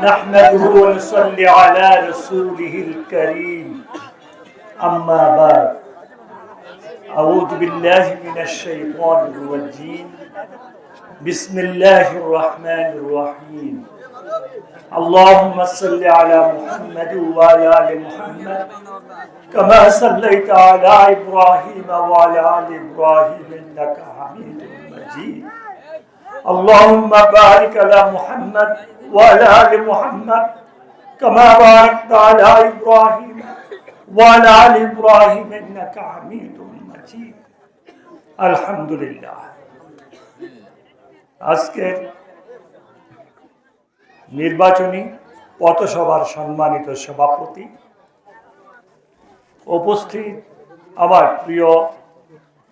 نحمده ونصلي على رسوله الكريم أما بعد أعوذ بالله من الشيطان الرجيم بسم الله الرحمن الرحيم اللهم صل على محمد وعلى آل محمد كما صليت على إبراهيم وعلى آل إبراهيم إنك حميد مجيد اللهم بارك على محمد وعلى آل محمد كما باركت على إبراهيم وعلى آل إبراهيم إنك حميد مجيد الحمد لله আজকের নির্বাচনী পথসভার সম্মানিত সভাপতি, উপস্থিত আমার প্রিয়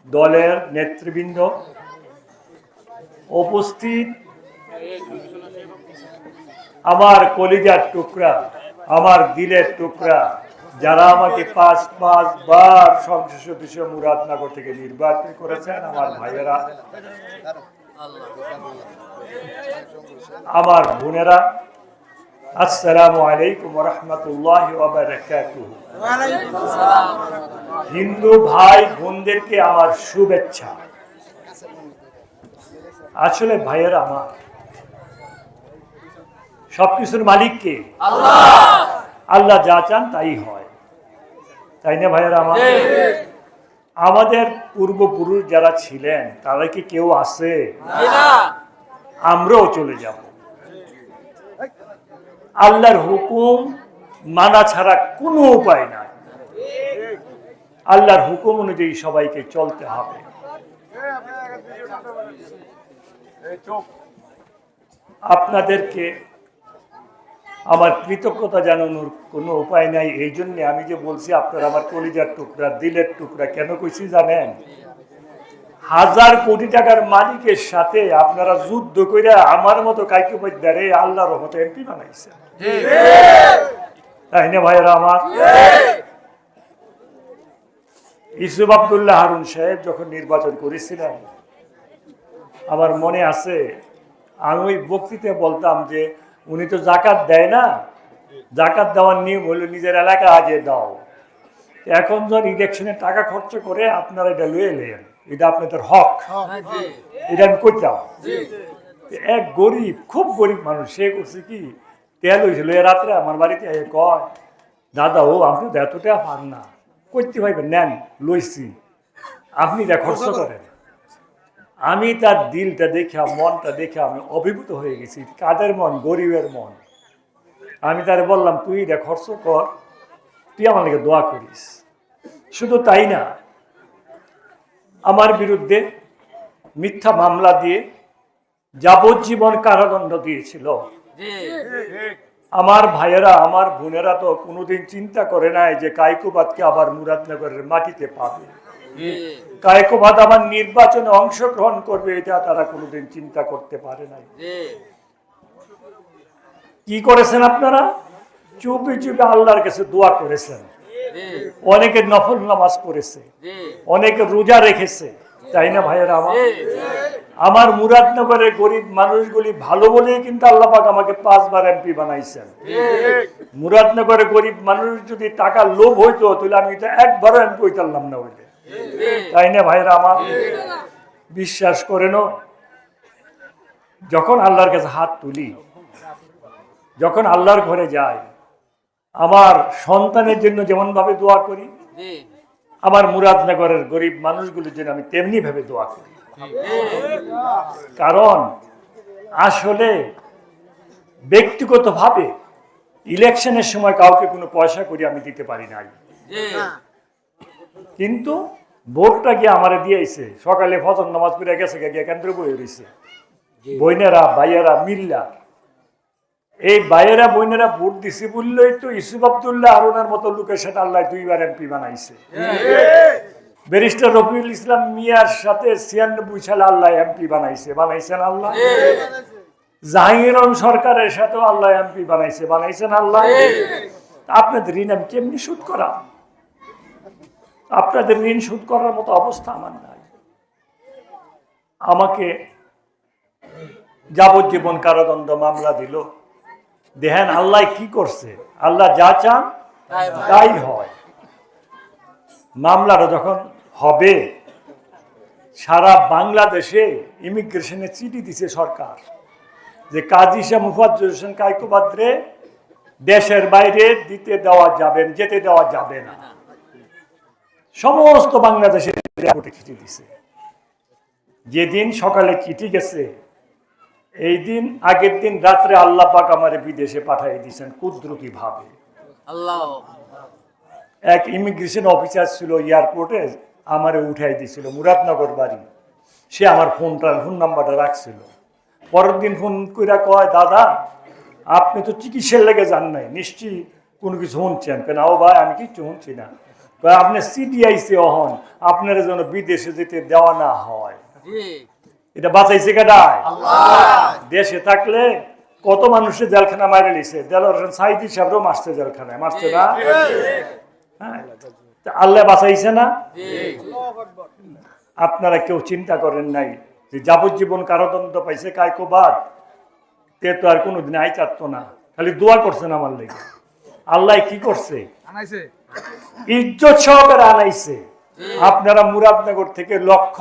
দলের নেতৃবৃন্দ, উপস্থিত আমার কলিজার টুকরা, আমার দিলের টুকরা, যারা আমাকে ৫ বার সংসদ সদস্য মুরাদনগর থেকে নির্বাচন করেছেন, আমার ভাইয়েরা, আমার বোনেরা, আসসালামু আলাইকুম ওয়া রাহমাতুল্লাহি ওয়া বারাকাতুহু। হিন্দু ভাই বোনদেরকে আমার শুভেচ্ছা। আসলে ভাইয়েরা আমার, সবকিছুর মালিক কে? আল্লাহ। আল্লাহ যা চান তাই হয়, তাই না ভাইয়েরা আমার? আমাদের পূর্বপুরুষ যারা ছিলেন তারা কি কেউ আছে? আমরাও চলে যাব। আল্লাহর হুকুম মানা ছাড়া কোনো উপায় নাই। আল্লাহর হুকুম অনুযায়ী সবাইকে চলতে হবে। আপনাদেরকে আমার কৃতজ্ঞতা জানানোর কোনো উপায় নাই। এই জন্যে আমি যে বলছি আপনারা আমার কলিজার টুকরা, দিলের টুকরা, কেন কইছি জানেন? ১০০০ কোটি টাকার মালিকের সাথে আপনারা যুদ্ধ করে আমার মতো কাইকুবাইদারে আল্লাহর রহমতে এমপি বানাইছে, তাই না ভাইয়েরা আমার? ইউসুফ আব্দুল্লাহ হারুন সাহেব যখন নির্বাচন করেছিলেন, আমার মনে আছে আমি ওই বক্তৃতায় বলতাম যে উনি তো জাকাত দেয় না, জাকাত দেওয়ার নিয়ম হলো নিজের এলাকা আগে দাও। এখন যখন ইলেকশনে টাকা খরচ করে আপনারা এটা লয়ে এলেন, এটা আপনাদের হক, এটা আমি করতাম। এক গরিব, খুব গরিব মানুষ, সে করছে কি, তেল হয়েছিল এ রাত্রে আমার বাড়িতে কয়, দাদা ও আপনি তো এত টাকা পান না, করতে পারবেন, নেন লইছি, আপনি এটা খরচ করেন। আমি তার দিলটা দেখে, মনটা দেখে আমি অভিভূত হয়ে গেছি। কাদের মন? গরিবের মন। আমি তারে বললাম, তুই এটা খরচ কর, তুই আমার দিকে দোয়া করিস। শুধু তাই না, আমার বিরুদ্ধে মিথ্যা মামলা দিয়ে যাবজ্জীবন কারাদণ্ড দিয়েছিল। আমার ভাইয়েরা, আমার বোনেরা তো কোনোদিন চিন্তা করে নাই যে কায়কোবাদকে আবার মুরাদনগরের মাটিতে পাবে, কায়কোবাদ আবার নির্বাচনে অংশগ্রহণ করবে, এটা তারা কোনোদিন চিন্তা করতে পারে নাই। কি করেছেন আপনারা? চুপি চুপি আল্লাহর কাছে দোয়া করেছেন, অনেকে নফল নামাজ পড়েছে, অনেকে রোজা রেখেছে, তাই না ভাইয়েরা আমার? আমার মুরাদনগরের গরিব মানুষগুলি ভালো বলেই কিন্তু আল্লাহ পাক আমাকে ৫ বার এমপি বানাইছেন। মুরাদনগরের গরিব মানুষ যদি টাকা লোভ হইতো তাহলে আমি তো একবারও এমপি হইতাম না হইলে, তাই না ভাইয়েরা আমার? বিশ্বাস করেন, যখন আল্লাহর কাছে হাত তুলি, যখন আল্লাহর ঘরে যাই, আমার সন্তানের জন্য যেমন ভাবে দোয়া করি, আমার মুরাদনগরের গরিব মানুষগুলির জন্য আমি তেমনি ভাবে দোয়া করি। কারণ আসলে ব্যক্তিগতভাবে ইলেকশনের সময় কাউকে কোনো পয়সা করে আমি দিতে পারি নাই, কিন্তু ভোটটা গিয়ে আমারে দিয়েছে। সকালে ফজর নামাজ পড়ে গেছে, গিয়ে কেন্দ্র বয়ে রয়েছে, বইনেরা ভাইয়েরা মিল্লা, এই ভাইয়েরা বোনেরা ভোট দিছে বললেই তো ইউসুফ আব্দুল্লাহ হারুনের মতো লোকের সাথে আল্লাহ 2 বার এমপি বানাইছে। ব্যারিস্টার রফিউল ইসলাম মিয়ার সাথে 96 সালে আল্লাহ এমপি বানাইছেন আল্লাহ। জাহাঙ্গীর সরকারের সাথেও আল্লাহ এমপি বানাইছেন আল্লাহ। আপনাদের ঋণ আমি কেমনি শোধ করা? আপনাদের ঋণ শোধ করার মতো অবস্থা আমার নাই। আমাকে যাবজ্জীবন কারাদণ্ড মামলা দিল। দেখেন আল্লাহ কি করছে, আল্লাহ যা চান তাই হয়। মামলাটা যখন হবে, সারা বাংলাদেশে ইমিগ্রেশনে চিঠি দিছে সরকার যে কাজী শাহ মুফাজ্জল হোসেন কায়কোবাদরে দেশের বাইরে যেতে দেওয়া যাবে না। সমস্ত বাংলাদেশের এয়ারপোর্টে চিঠি দিছে। যেদিন সকালে চিঠি গেছে, এই দিন আগের দিন রাত্রে আল্লাহ পাক আমারে বিদেশে পাঠিয়ে দিয়েছেন কুদরতি ভাবে। এক ইমিগ্রেশন অফিসার ছিল এয়ারপোর্টে, আমারে উঠাই দিছিল, মুরাদনগর বাড়ি। সে আমার ফোন নাম্বারটা রাখছিল। পরের দিন ফোন কইরা কয়, দাদা আপনি তো চিকিৎসার লেগে যান নাই, নিশ্চয়ই কোনো কিছু শুনছেন। কেন ও ভাই আমি কিচ্ছু শুনছি না। আপনি সিডিআইসি হন, আপনার জন্য বিদেশে যেতে দেওয়া না হয়। এটা বাঁচাইছে কেডায়? দেশে থাকলে কত মানুষের জেলখানা মাইরে লিছে। দেলোয়ার সাইদি সাহেবও মারছে জেলখানায়, মারছে না? হ্যাঁ, আল্লাহ বাঁচাইছে না? আপনারা কেউ চিন্তা করেন নাই যে যাবজ্জীবন কারাদণ্ড পাইছে কায়কোবাদ, তে তো আর কোনোদিন আই চাচ্ত না, খালি দোয়া করছেন আমার লেগে। আল্লাহ কি করছে? ইজ্জত সহকারে আনাইছে। আপনারা মুরাদনগর থেকে লক্ষ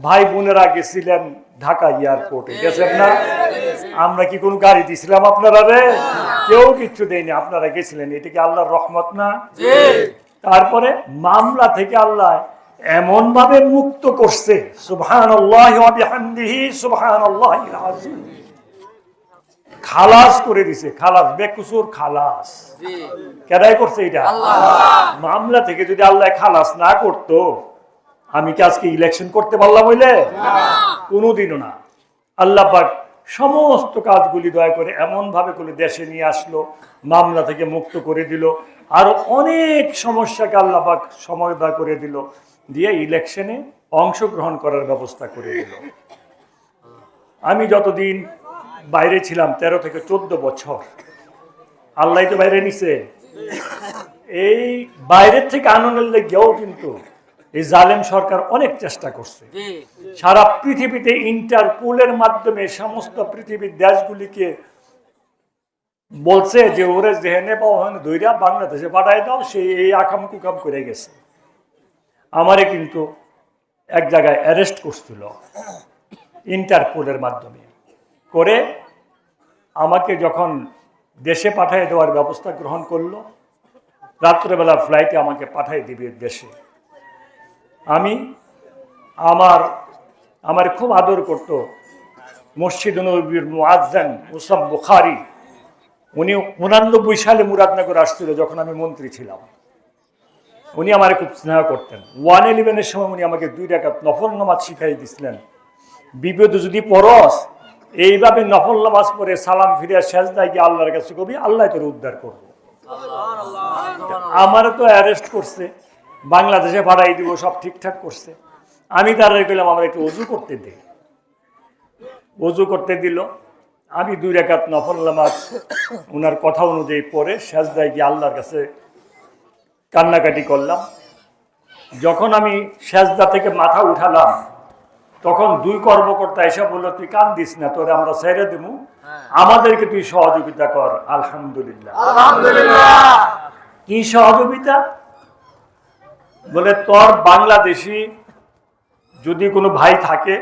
ভাই বোনেরা গেছিলেন ঢাকা এয়ারপোর্টে, গেছেন না? আমরা কি কোনো গাড়ি দিছিলাম আপনারা? কেউ কিচ্ছু দেয়নি, আপনারা গেছিলেন। এটা কি আল্লাহর রহমত না? তারপরে মামলা থেকে আল্লাহ এমন ভাবে মুক্ত করছে, সুবহানাল্লাহি ওয়া বিহামদিহি সুবহানাল্লাহিল আযীম। খালাস করে দিছে, খালাস, বেকসুর খালাস। কেডাই করছে এটা? মামলা থেকে যদি আল্লাহ খালাস না করতো, আমি কি আজকে ইলেকশন করতে পারলাম হইলে? কোনোদিনও না। আল্লাহ পাক সমস্ত কাজগুলি দয়া করে এমন ভাবে করে দেশে নিয়ে আসলো, মামলা থেকে মুক্ত করে দিল, আরো অনেক সমস্যাকে আল্লাহ পাক সমাধান করে দিল, দিয়ে ইলেকশনে অংশগ্রহণ করার ব্যবস্থা করে দিল। আমি যতদিন বাইরে ছিলাম, 13 থেকে 14 বছর, আল্লাহ তো বাইরে নিছে। এই বাইরের থেকে আনন্দের লেগেও কিন্তু এই জালেম সরকার অনেক চেষ্টা করছে। সারা পৃথিবীতে ইন্টারপোলের মাধ্যমে সমস্ত পৃথিবীর দেশগুলিকে বলছে যে ওরে যেহেনে পাওয়া ধৈর্য বাংলাদেশে পাঠাই দাও, সে এই আকাম কুকাম করে গেছে। আমারে কিন্তু এক জায়গায় অ্যারেস্ট করছিল ইন্টারপোলের মাধ্যমে করে। আমাকে যখন দেশে পাঠিয়ে দেওয়ার ব্যবস্থা গ্রহণ করলো, রাত্রেবেলা ফ্লাইটে আমাকে পাঠিয়ে দিবে দেশে। আমি আমার খুব আদর করত মসজিদ নববীর মুয়াজ্জিন উসাম বুখারী। উনি 89 সালে মুরাদনগর আসছিল যখন আমি মন্ত্রী ছিলাম। উনি আমারে খুব স্নেহ করতেন। 111-এর সময় উনি আমাকে 2 রাকাত নফল নামাজ শিখাই দিয়েছিলেন। বিপদে যদি পড়স, এইভাবে নফল নামাজ পড়ে সালাম ফিরে সেজদায় গিয়ে আল্লাহর কাছে কবি, আল্লাহ তোর উদ্ধার করবো। আমার তো অ্যারেস্ট করছে, বাংলাদেশে পাঠাই দিব, সব ঠিকঠাক করছে। আমি তারা কইলাম আমার একটু অজু করতে দে। অজু করতে দিল। আমি 2 রাকাত নফল নামাজ ওনার কথা অনুযায়ী পড়ে সেজদায় গিয়ে আল্লাহর কাছে কান্নাকাটি করলাম। যখন আমি সেজদা থেকে মাথা উঠালাম, তখন 2 কর্মকর্তা এসে বললো, তুই কান্দিস না, তোরে আমরা ছেড়ে দেবো, আমাদেরকে তুই সহযোগিতা কর। আলহামদুলিল্লাহ। কি সহযোগিতা? বলে তোর বাংলাদেশি যদি কোনো ভাই থাকে,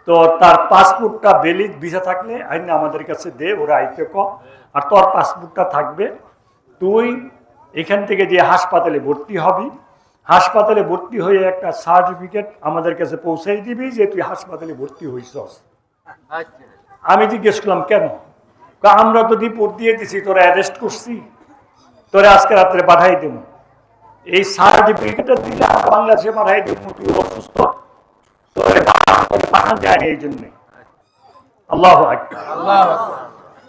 তো তার পাসপোর্টটা ভ্যালিড ভিসা থাকলে আইন আমাদের কাছে দে, ওরা আইতে ক। আর তোর পাসপোর্টটা থাকবে, তুই এখান থেকে যে হাসপাতালে ভর্তি হবি, হাসপাতালে ভর্তি হয়ে একটা সার্টিফিকেট আমাদের কাছে পৌঁছাই দিবি যে তুই হাসপাতালে ভর্তি হইছস। আমি জিজ্ঞেস করলাম কেন? আমরা তো রিপোর্ট দিয়ে দিছি, তোরা অ্যারেস্ট করছি, তোরা আজকে রাত্রে পাঠাই দেবো। এই সার্টিফিকেটটা দিলে বাংলাদেশে পাঠাই দেবো, তুই অসুস্থ, পাঠান যায় এই জন্যে। আল্লাহু আকবার।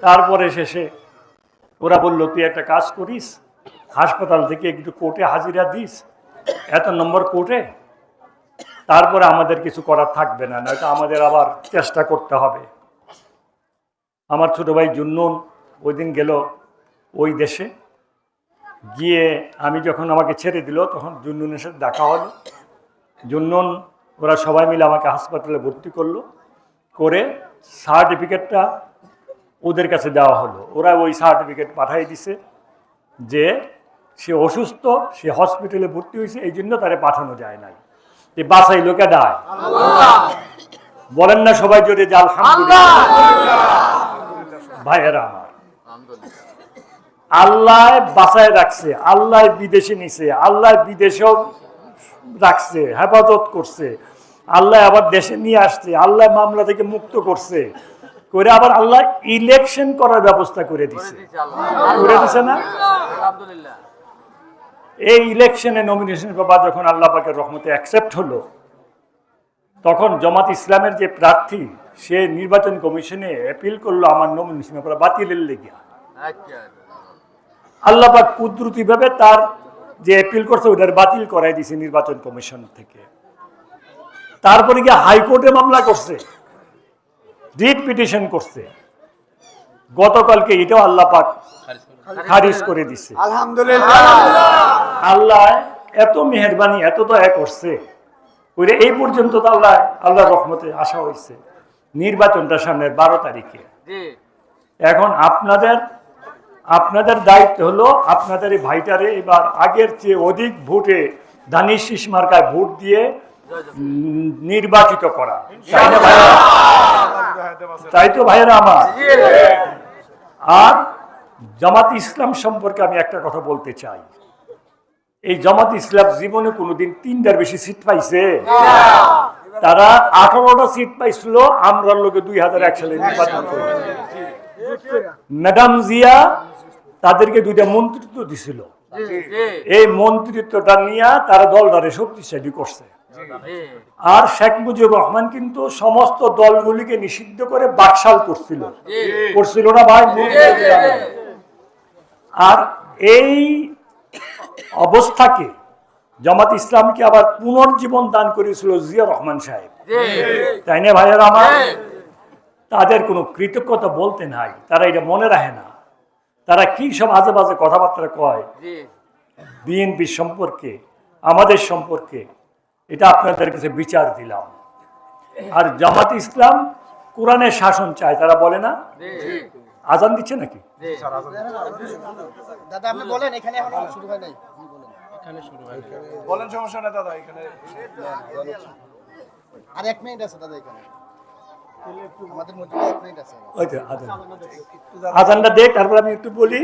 তারপরে শেষে ওরা বললো, তুই একটা কাজ করিস, হাসপাতাল থেকে একটু কোর্টে হাজিরা দিস, এত নম্বর কোর্টে, তারপরে আমাদের কিছু করার থাকবে না, নয়তো আমাদের আবার চেষ্টা করতে হবে। আমার ছোট ভাই জুন্নুন ওই দিন গেল ওই দেশে গিয়ে, আমি যখন আমাকে ছেড়ে দিল তখন জুন্নুনের সাথে দেখা হলো। জুন্নুন ওরা সবাই মিলে আমাকে হাসপাতালে ভর্তি করলো, করে সার্টিফিকেটটা ওদের কাছে দেওয়া হলো। ওরা ওই সার্টিফিকেট পাঠিয়ে দিছে যে সে অসুস্থ, সে হসপিটালে ভর্তি হয়েছে, এই জন্য তারে পাঠানো যায় নাই। এই বাসাই লোকে দায় বলেন না সবাই জোরে যে আলহামদুলিল্লাহ। ভাইয়েরা আমার, আল্লাহ বাঁচায় রাখছে, আল্লাহ বিদেশে নিছে, আল্লাহ বিদেশেও রাখছে, হেফাজত করছে, আল্লাহ আবার দেশে নিয়ে আসছে, আল্লাহ মামলা থেকে মুক্ত করছে, করে আবার আল্লাহ ইলেকশন করার ব্যবস্থা করে দিছে না? এই ইলেকশনে নমিনেশন পেপার যখন আল্লাহ পাকের রহমতে অ্যাকসেপ্ট হলো, তখন জামাত ইসলামের যে প্রার্থী সে নির্বাচন কমিশনে অ্যাপিল করলো আমার নমিনেশন পেপার বাতিলের লেগে। আল্লাহ পাক কুদরতি ভাবে তার যে অ্যাপিল করছে ওটার বাতিল করাই দিয়েছে নির্বাচন কমিশন থেকে। তারপরে গিয়ে হাইকোর্টে মামলা করছে, রিট পিটিশন করছে, গতকালকে এটাও আল্লাহ পাক খারিজ করে দিছে। আলহামদুলিল্লাহ। আল্লাহ এত মেহেরবানি, এত দয়া করছে, ওইটা এই পর্যন্ত তো আল্লাহর রহমতে আসা হয়েছে। নির্বাচনটা সামনের 12 তারিখে। এখন আপনাদের দায়িত্ব হলো আপনাদের এই ভাইটারে এবার আগের চেয়ে অধিক ভোটে দানিশ শীষ মার্কায় ভোট দিয়ে নির্বাচিত করা, তাই তো ভাইয়েরা আমার। আর জামাত ইসলাম সম্পর্কে আমি একটা কথা বলতে চাই, এই জামাত ইসলাম জীবনে কোনোদিন 3টার বেশি সিট পাইছে? তারা 18টা সিট পাইছিল আমরা লোকে 2001 সালে নির্বাচন করে। ম্যাডাম জিয়া তাদেরকে 2টা মন্ত্রিত্ব দিছিল, এই মন্ত্রিত্বটা নিয়ে তারা দলটারে শক্তিশালী করছে। আর শেখ মুজিবুর রহমান কিন্তু সমস্ত দলগুলিকে নিষিদ্ধ করে বাকশাল করছিল না ভাই? আর এই অবস্থাকে জামাত ইসলামকে আবার পুনর্জীবন দান করেছিল জিয়া রহমান সাহেব, তাই না ভাইয়েরা আমার? তাদের কোনো কৃতজ্ঞতা বলতে নাই, তারা এটা মনে রাখে না। তারা কি সব আজে বাজে কথাবার্তা কয় বিএনপি সম্পর্কে, আমাদের সম্পর্কে, এটা আপনাদের কাছে বিচার দিলাম। আর জামাত ইসলাম কোরআনের শাসন চায়, তারা বলে না? আজান দিচ্ছে নাকি? দাদা আপনি বলেন, এখানে এখনো শুরু হয় নাই। এখানে শুরু হয় নাই, বলেন, সমস্যা নাই দাদা। এখানে আর 1 মিনিট আছে দাদা, এখানে আমাদের মধ্যে 1 মিনিট আছে। ওই তো আজানটা দেখ, তারপর আমি একটু বলি।